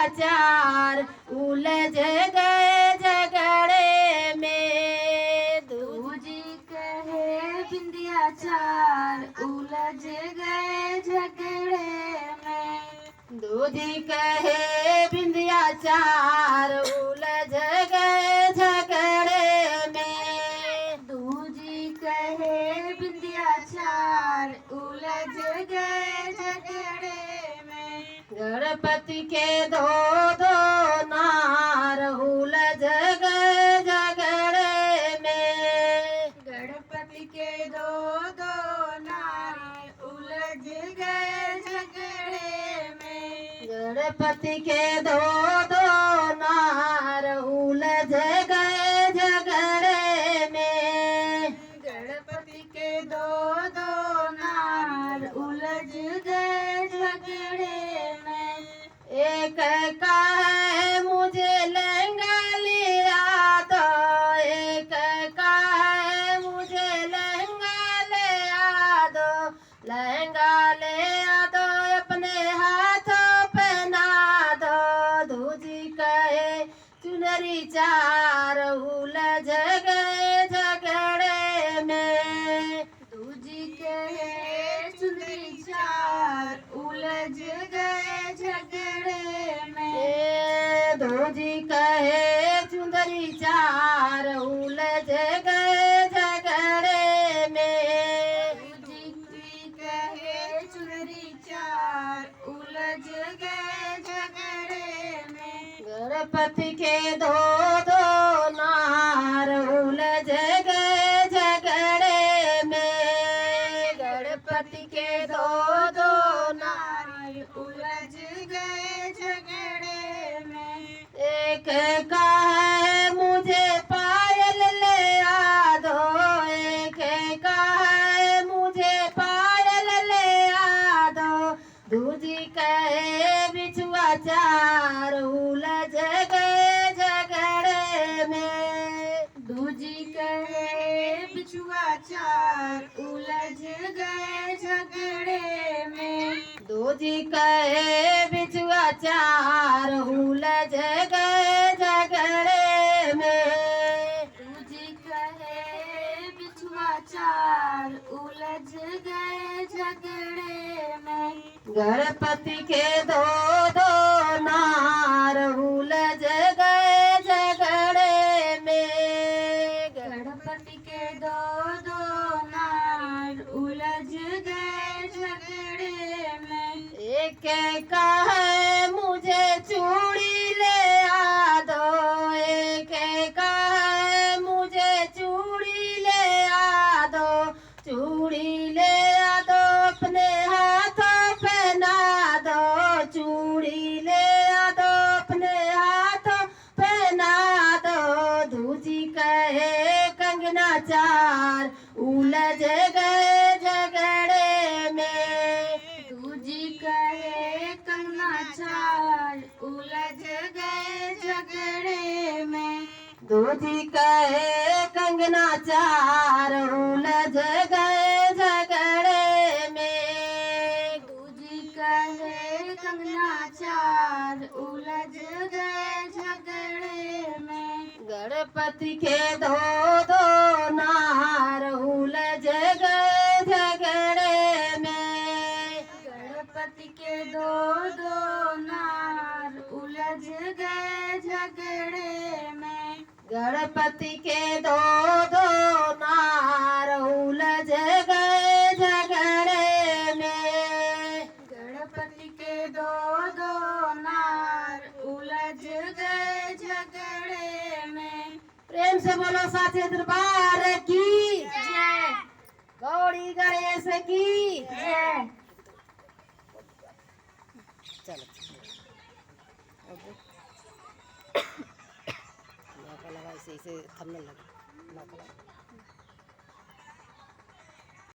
चार उलझ गए झगड़े में। दूजी कहे बिंदिया चार उलझ गए झगड़े में। दूजी कहे बिंदिया चार उलझ गए झगड़े में। दूजी कहे बिंदिया चार उलझ गए झगड़े में। गणपति के दो नार उलझ गए झगड़े में। गणपति के दो नार उलझ गए झगड़े में। गणपति के दो नार उलझ गए झगड़े में। गणपति के दो नार उलझ गए झगड़े में। एक का है मुझे लहंगा लिया दो, एक का है मुझे लहंगा ले आ दो, लहंगा ले आ दो अपने हाथों पहना दो। दूजी कहे चुनरी चार उलझ गए झगड़े में। दूजी कहे चुनरी चार उलझ गए झगड़े में। दूजी कहे चुंदरी चार उलझ गए झगड़े में। दूजी कहे चुनरी चार उलझ गए झगड़े में। गणपति के दो नार उलझ गए झगड़े में। गणपति के दो नार उलझ गए झगड़े में। एक का है मुझे पायल ले आ दो, एक का है मुझे पायल ले आ दो। दूजी कहे बिछुआ चार उलझ गए झगड़े में। दूजी कहे बिछुआ चार उलझ गए झगड़े में। दूजी कहे बिछुआ चार उलझ गए झगड़े में। दूजी कहे बिछुआ चार उलझ गए झगड़े में। गणपति के दो नार उलझ गए झगड़े में। गणपति के दो नार उलझ गए झगड़े में। एक का है मुझे चूड़ी ले आ दो, एक का है मुझे चूड़ी ले आ दो, चूड़ी ले आ दो अपने हाथों पहना दो, चूड़ी ले आ दो अपने हाथों पहना दो। दूजी कहे कंगना चार उलझ गए झगड़े में। दूजी कहे कंगना चार उलझ गए झगड़े में। दूजी कहे कंगना चार उलझ गए झगड़े में। दूजी कहे कंगना चार उलझ गए झगड़े में। गणपति के दो नार उलझ गए झगड़े में। गणपति के दो नार उलझ गए झगड़े में। गणपति के दो नार उलझ गए झगड़े में। गणपति के दो नार उलझ गए झगड़े में। प्रेम से बोलो साचे दरबार की जय। गौड़ी गणेश की जय। चलो लगा ऐसे थमने लगा।